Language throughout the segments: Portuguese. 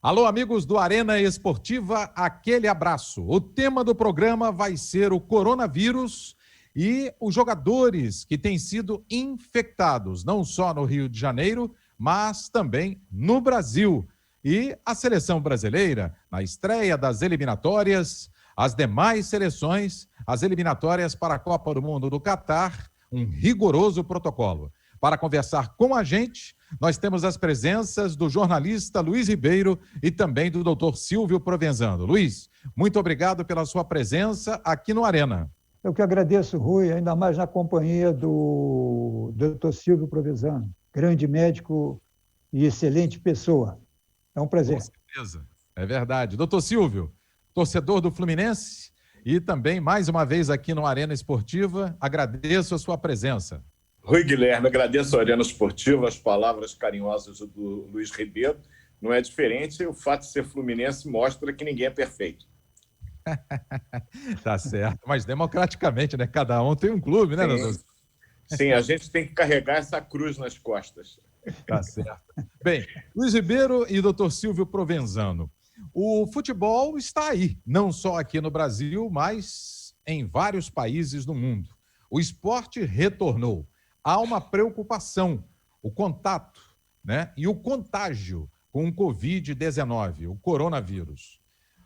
Alô, amigos do Arena Esportiva, aquele abraço. O tema do programa vai ser o coronavírus e os jogadores que têm sido infectados, não só no Rio de Janeiro, mas também no Brasil. E a seleção brasileira, na estreia das eliminatórias, as demais seleções, as eliminatórias para a Copa do Mundo do Catar, um rigoroso protocolo. Para conversar com a gente, nós temos as presenças do jornalista Luiz Ribeiro e também do doutor Silvio Provenzano. Luiz, muito obrigado pela sua presença aqui no Arena. Eu que agradeço, Rui, ainda mais na companhia do doutor Silvio Provenzano, grande médico e excelente pessoa. É um prazer. Com certeza, é verdade. Doutor Silvio, torcedor do Fluminense e também, mais uma vez, aqui no Arena Esportiva, agradeço a sua presença. Rui Guilherme, agradeço a Arena Esportiva, as palavras carinhosas do Luiz Ribeiro. Não é diferente, o fato de ser fluminense mostra que ninguém é perfeito. Tá certo, mas democraticamente, né? Cada um tem um clube, né, doutor? Sim, a gente tem que carregar essa cruz nas costas. Tá certo. Bem, Luiz Ribeiro e doutor Silvio Provenzano, o futebol está aí, não só aqui no Brasil, mas em vários países do mundo. O esporte retornou. Há uma preocupação, o contato, né, e o contágio com o Covid-19, o coronavírus.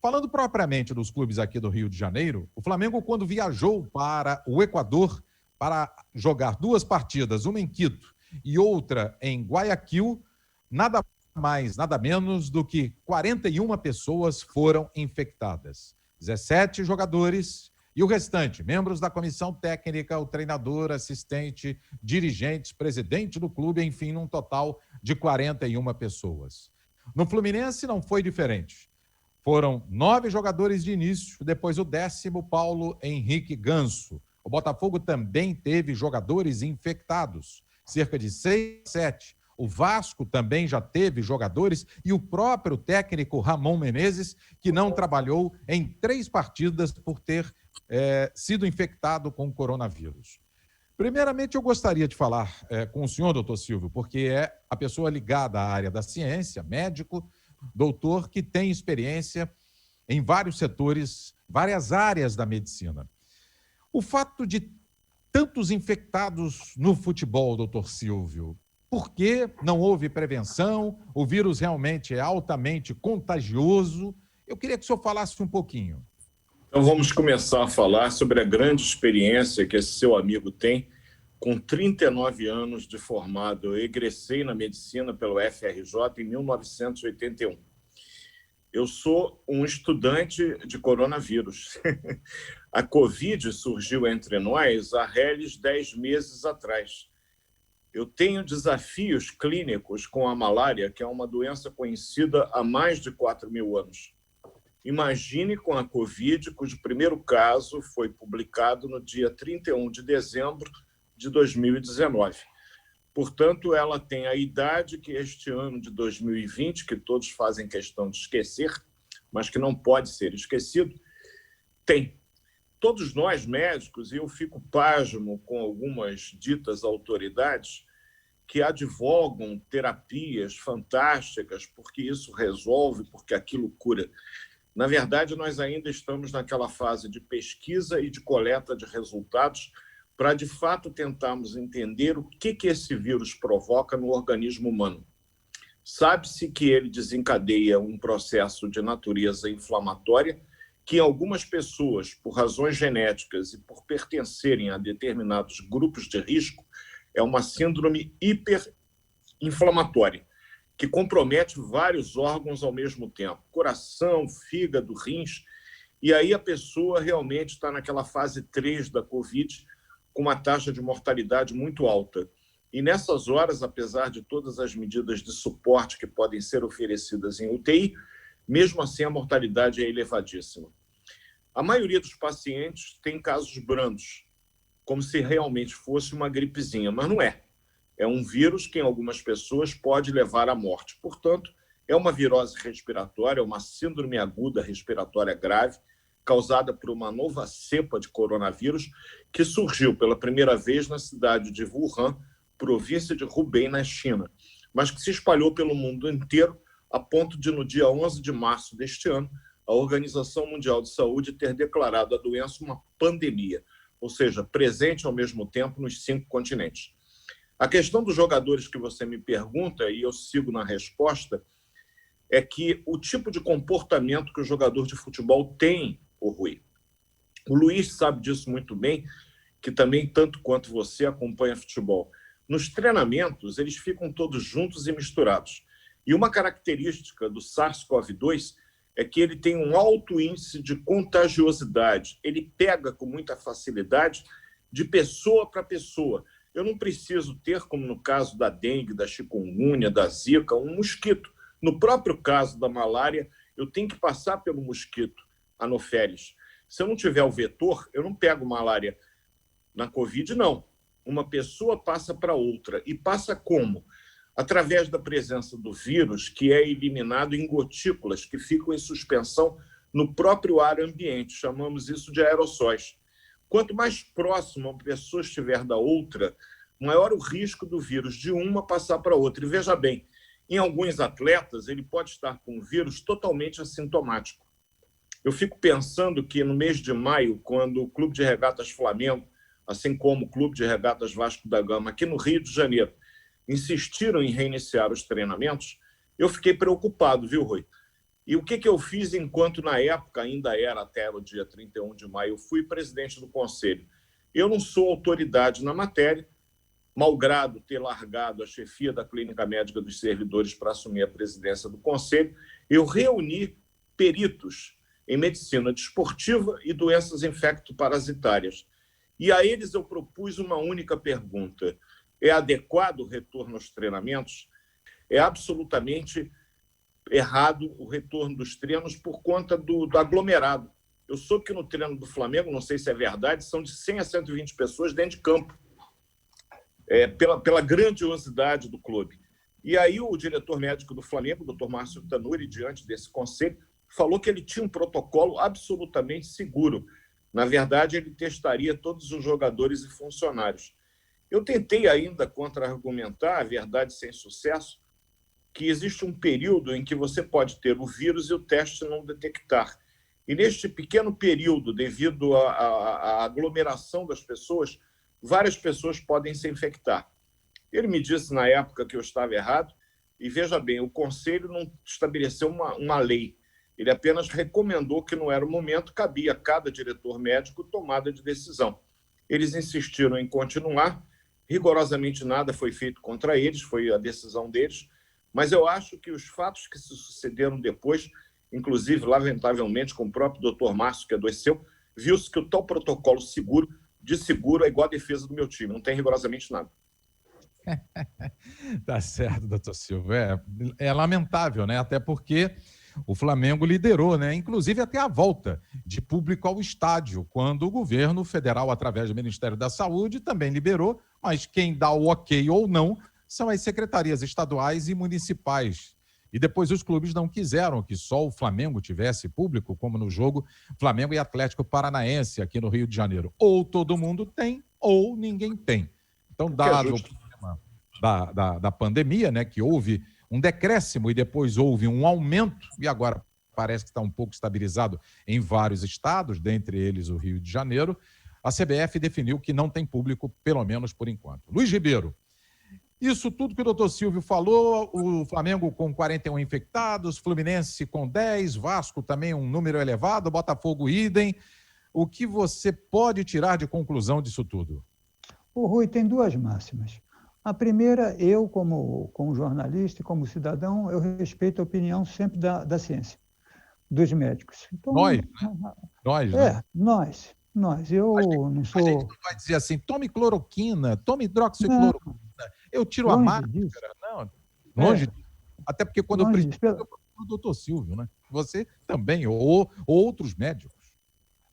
Falando propriamente dos clubes aqui do Rio de Janeiro, o Flamengo, quando viajou para o Equador para jogar 2 partidas, uma em Quito e outra em Guayaquil, nada mais, nada menos do que 41 pessoas foram infectadas. 17 jogadores e o restante, membros da comissão técnica, o treinador, assistente, dirigentes, presidente do clube, enfim, num total de 41 pessoas. No Fluminense não foi diferente. Foram 9 jogadores de início, depois o 10º, Paulo Henrique Ganso. O Botafogo também teve jogadores infectados, cerca de 6, 7. O Vasco também já teve jogadores e o próprio técnico Ramon Menezes, que não trabalhou em 3 partidas por ter sido infectado com o coronavírus. Primeiramente, eu gostaria de falar com o senhor, doutor Silvio, porque é a pessoa ligada à área da ciência, médico, doutor que tem experiência em vários setores, várias áreas da medicina. O fato de tantos infectados no futebol, doutor Silvio, por que não houve prevenção? O vírus realmente é altamente contagioso. Eu queria que o senhor falasse um pouquinho. Então vamos começar a falar sobre a grande experiência que esse seu amigo tem. Com 39 anos de formado, eu egressei na medicina pelo FRJ em 1981. Eu sou um estudante de coronavírus. A Covid surgiu entre nós há reles 10 meses atrás. Eu tenho desafios clínicos com a malária, que é uma doença conhecida há mais de 4.000 anos. Imagine com a Covid, cujo primeiro caso foi publicado no dia 31 de dezembro de 2019. Portanto, ela tem a idade que este ano de 2020, que todos fazem questão de esquecer, mas que não pode ser esquecido, tem. Todos nós, médicos, e eu fico pasmo com algumas ditas autoridades, que advogam terapias fantásticas, porque isso resolve, porque aquilo cura. Na verdade, nós ainda estamos naquela fase de pesquisa e de coleta de resultados para, de fato, tentarmos entender o que esse vírus provoca no organismo humano. Sabe-se que ele desencadeia um processo de natureza inflamatória que, em algumas pessoas, por razões genéticas e por pertencerem a determinados grupos de risco, é uma síndrome hiperinflamatória, que compromete vários órgãos ao mesmo tempo, coração, fígado, rins, e aí a pessoa realmente está naquela fase 3 da Covid, com uma taxa de mortalidade muito alta. E nessas horas, apesar de todas as medidas de suporte que podem ser oferecidas em UTI, mesmo assim a mortalidade é elevadíssima. A maioria dos pacientes tem casos brandos, como se realmente fosse uma gripezinha, mas não é. É um vírus que, em algumas pessoas, pode levar à morte. Portanto, é uma virose respiratória, uma síndrome aguda respiratória grave, causada por uma nova cepa de coronavírus que surgiu pela primeira vez na cidade de Wuhan, província de Hubei, na China, mas que se espalhou pelo mundo inteiro a ponto de, no dia 11 de março deste ano, a Organização Mundial de Saúde ter declarado a doença uma pandemia, ou seja, presente ao mesmo tempo nos 5 continentes. A questão dos jogadores que você me pergunta, e eu sigo na resposta, é que o tipo de comportamento que o jogador de futebol tem, o Rui. O Luiz sabe disso muito bem, que também, tanto quanto você, acompanha futebol. Nos treinamentos, eles ficam todos juntos e misturados. E uma característica do SARS-CoV-2 é que ele tem um alto índice de contagiosidade. Ele pega com muita facilidade de pessoa para pessoa. Eu não preciso ter, como no caso da dengue, da chikungunya, da zika, um mosquito. No próprio caso da malária, eu tenho que passar pelo mosquito Anopheles. Se eu não tiver o vetor, eu não pego malária. Na Covid, não. Uma pessoa passa para outra. E passa como? Através da presença do vírus, que é eliminado em gotículas, que ficam em suspensão no próprio ar ambiente. Chamamos isso de aerossóis. Quanto mais próximo uma pessoa estiver da outra, maior o risco do vírus de uma passar para outra. E veja bem, em alguns atletas, ele pode estar com o vírus totalmente assintomático. Eu fico pensando que no mês de maio, quando o Clube de Regatas Flamengo, assim como o Clube de Regatas Vasco da Gama, aqui no Rio de Janeiro, insistiram em reiniciar os treinamentos, eu fiquei preocupado, viu, Rui? E o que eu fiz enquanto, na época, ainda era até o dia 31 de maio, eu fui presidente do Conselho. Eu não sou autoridade na matéria, malgrado ter largado a chefia da Clínica Médica dos Servidores para assumir a presidência do Conselho, eu reuni peritos em medicina desportiva e doenças infecto-parasitárias. E a eles eu propus uma única pergunta: é adequado o retorno aos treinamentos? É absolutamente errado o retorno dos treinos por conta do aglomerado. Eu soube que no treino do Flamengo, não sei se é verdade, são de 100 a 120 pessoas dentro de campo, pela grandiosidade do clube. E aí o diretor médico do Flamengo, o Dr. Márcio Tanuri, diante desse conselho, falou que ele tinha um protocolo absolutamente seguro. Na verdade, ele testaria todos os jogadores e funcionários. Eu tentei ainda contra-argumentar, a verdade sem sucesso, que existe um período em que você pode ter o vírus e o teste não detectar. E neste pequeno período, devido à aglomeração das pessoas, várias pessoas podem se infectar. Ele me disse na época que eu estava errado, e veja bem, o Conselho não estabeleceu uma lei. Ele apenas recomendou que não era o momento, cabia a cada diretor médico tomada de decisão. Eles insistiram em continuar, rigorosamente nada foi feito contra eles, foi a decisão deles, mas eu acho que os fatos que se sucederam depois, inclusive, lamentavelmente, com o próprio doutor Márcio, que adoeceu, viu-se que o tal protocolo de seguro é igual a defesa do meu time, não tem rigorosamente nada. Tá certo, doutor Silva. É lamentável, né? Até porque o Flamengo liderou, né? Inclusive até a volta de público ao estádio, quando o governo federal, através do Ministério da Saúde, também liberou, mas quem dá o ok ou não são as secretarias estaduais e municipais. E depois os clubes não quiseram que só o Flamengo tivesse público, como no jogo Flamengo e Atlético Paranaense, aqui no Rio de Janeiro. Ou todo mundo tem, ou ninguém tem. Então, dado o problema da pandemia, né, que houve um decréscimo e depois houve um aumento, e agora parece que está um pouco estabilizado em vários estados, dentre eles o Rio de Janeiro, a CBF definiu que não tem público, pelo menos por enquanto. Luiz Ribeiro, isso tudo que o doutor Silvio falou, o Flamengo com 41 infectados, Fluminense com 10, Vasco também um número elevado, Botafogo idem. O que você pode tirar de conclusão disso tudo? O Rui tem duas máximas. A primeira, eu como jornalista e como cidadão, eu respeito a opinião sempre da ciência, dos médicos. Então, nós, né? Nós. Eu não sou... A gente não vai dizer assim, tome cloroquina, tome hidroxicloroquina, eu tiro a máscara. Não, longe disso. Até porque quando eu preciso, eu procuro o doutor Silvio, né? Você também, ou outros médicos.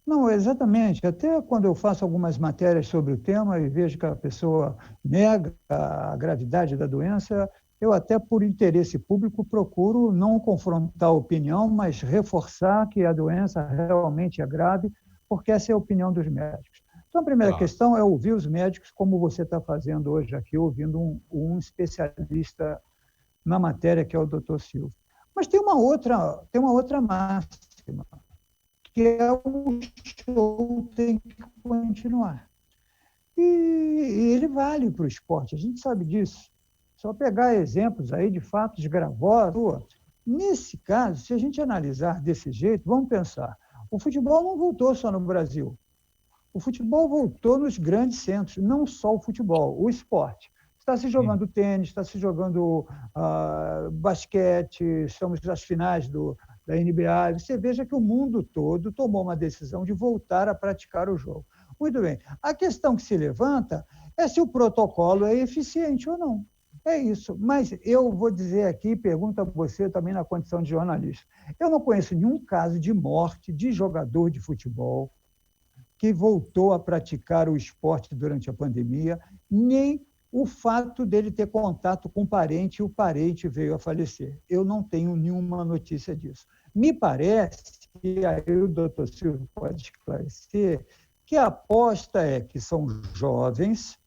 Não, exatamente. Até quando eu faço algumas matérias sobre o tema e vejo que a pessoa nega a gravidade da doença, eu até por interesse público procuro não confrontar a opinião, mas reforçar que a doença realmente é grave, porque essa é a opinião dos médicos. Então, a primeira questão é ouvir os médicos, como você está fazendo hoje aqui, ouvindo um especialista na matéria, que é o doutor Silvio. Mas tem uma outra máxima, que é o show tem que continuar. E ele vale para o esporte, a gente sabe disso. Só pegar exemplos aí de fatos gravosos. Nesse caso, se a gente analisar desse jeito, vamos pensar, o futebol não voltou só no Brasil. O futebol voltou nos grandes centros, não só o futebol, o esporte. Está se jogando tênis, está se jogando basquete, estamos nas finais da NBA. Você veja que o mundo todo tomou uma decisão de voltar a praticar o jogo. Muito bem. A questão que se levanta é se o protocolo é eficiente ou não. É isso. Mas eu vou dizer aqui, pergunto a você também na condição de jornalista. Eu não conheço nenhum caso de morte de jogador de futebol que voltou a praticar o esporte durante a pandemia, nem o fato dele ter contato com um parente e o parente veio a falecer. Eu não tenho nenhuma notícia disso. Me parece, e aí o doutor Silvio pode esclarecer, que a aposta é que são jovens,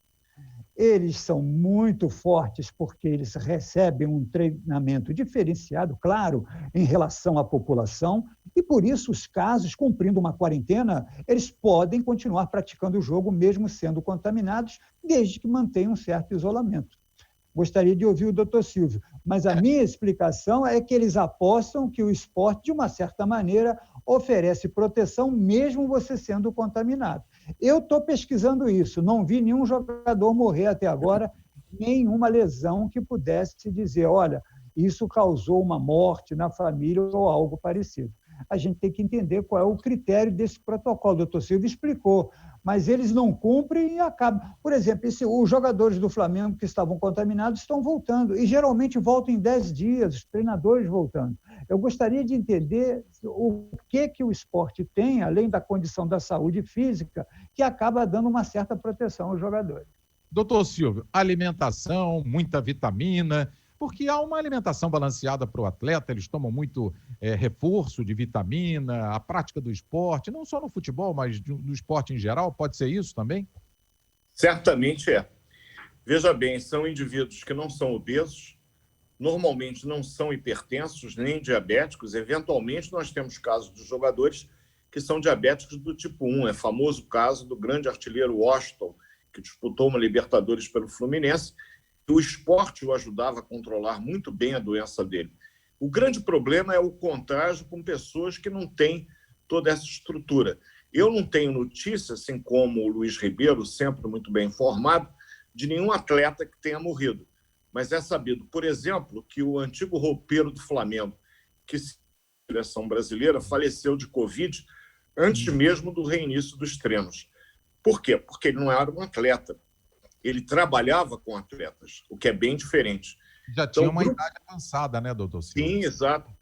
eles são muito fortes porque eles recebem um treinamento diferenciado, claro, em relação à população, e por isso os casos, cumprindo uma quarentena, eles podem continuar praticando o jogo mesmo sendo contaminados, desde que mantenham um certo isolamento. Gostaria de ouvir o doutor Silvio, mas a minha explicação é que eles apostam que o esporte, de uma certa maneira, oferece proteção mesmo você sendo contaminado. Eu estou pesquisando isso, não vi nenhum jogador morrer até agora, nenhuma lesão que pudesse dizer, olha, isso causou uma morte na família ou algo parecido. A gente tem que entender qual é o critério desse protocolo. O doutor Silvio explicou, mas eles não cumprem e acabam. Por exemplo, os jogadores do Flamengo que estavam contaminados estão voltando, e geralmente voltam em 10 dias, os treinadores voltando. Eu gostaria de entender o que o esporte tem, além da condição da saúde física, que acaba dando uma certa proteção aos jogadores. Doutor Silvio, alimentação, muita vitamina, porque há uma alimentação balanceada para o atleta, eles tomam muito reforço de vitamina, a prática do esporte, não só no futebol, mas no esporte em geral, pode ser isso também? Certamente é. Veja bem, são indivíduos que não são obesos, normalmente não são hipertensos nem diabéticos, eventualmente nós temos casos de jogadores que são diabéticos do tipo 1, é famoso o caso do grande artilheiro Washington, que disputou uma Libertadores pelo Fluminense, e o esporte o ajudava a controlar muito bem a doença dele. O grande problema é o contágio com pessoas que não têm toda essa estrutura. Eu não tenho notícia, assim como o Luiz Ribeiro, sempre muito bem informado, de nenhum atleta que tenha morrido. Mas é sabido, por exemplo, que o antigo roupeiro do Flamengo, que se a seleção brasileira, faleceu de Covid antes mesmo do reinício dos treinos. Por quê? Porque ele não era um atleta. Ele trabalhava com atletas, o que é bem diferente. Já tinha uma idade avançada, né, doutor Silvio? Sim, exato.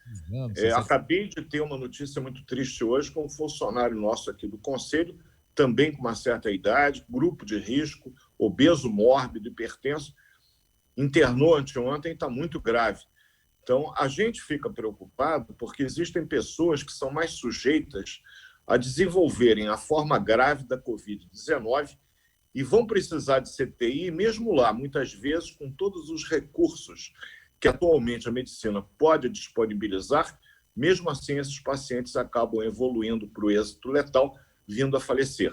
Acabei de ter uma notícia muito triste hoje com um funcionário nosso aqui do Conselho, também com uma certa idade, grupo de risco, obeso mórbido, hipertenso, internou anteontem e está muito grave. Então, a gente fica preocupado porque existem pessoas que são mais sujeitas a desenvolverem a forma grave da Covid-19 e vão precisar de CTI, mesmo lá, muitas vezes, com todos os recursos que atualmente a medicina pode disponibilizar, mesmo assim esses pacientes acabam evoluindo para o êxito letal, vindo a falecer.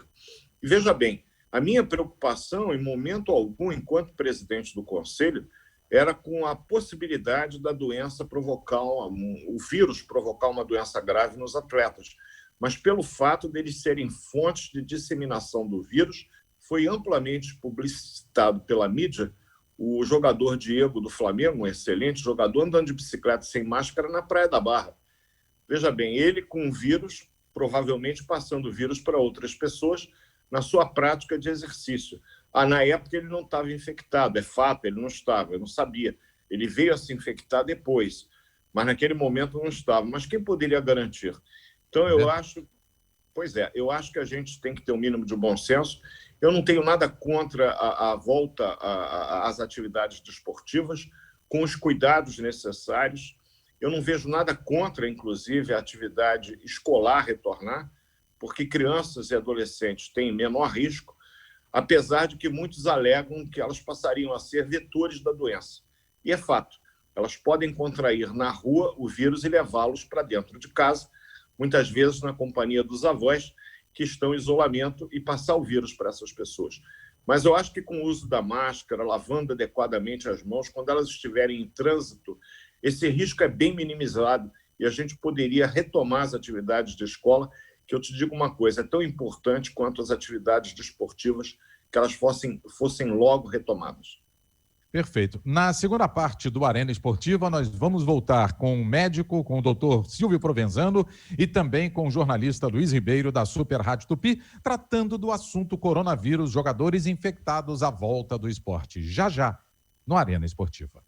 E veja bem, a minha preocupação, em momento algum, enquanto presidente do Conselho, era com a possibilidade da doença provocar, o vírus provocar uma doença grave nos atletas, mas pelo fato deles serem fontes de disseminação do vírus. Foi amplamente publicitado pela mídia o jogador Diego do Flamengo, um excelente jogador, andando de bicicleta sem máscara na Praia da Barra. Veja bem, ele com o vírus, provavelmente passando o vírus para outras pessoas na sua prática de exercício. Na época ele não estava infectado, é fato, ele não estava, eu não sabia. Ele veio a se infectar depois, mas naquele momento não estava. Mas quem poderia garantir? Então eu acho que a gente tem que ter um mínimo de bom senso. Eu não tenho nada contra a volta às atividades desportivas, com os cuidados necessários. Eu não vejo nada contra, inclusive, a atividade escolar retornar, porque crianças e adolescentes têm menor risco, apesar de que muitos alegam que elas passariam a ser vetores da doença. E é fato, Elas podem contrair na rua o vírus e levá-los para dentro de casa, muitas vezes na companhia dos avós, que estão em isolamento, e passar o vírus para essas pessoas. Mas eu acho que com o uso da máscara, lavando adequadamente as mãos, quando elas estiverem em trânsito, esse risco é bem minimizado e a gente poderia retomar as atividades de escola, que eu te digo uma coisa, é tão importante quanto as atividades desportivas, que elas fossem logo retomadas. Perfeito. Na segunda parte do Arena Esportiva, nós vamos voltar com o médico, com o doutor Silvio Provenzano e também com o jornalista Luiz Ribeiro, da Super Rádio Tupi, tratando do assunto coronavírus, jogadores infectados à volta do esporte. Já, no Arena Esportiva.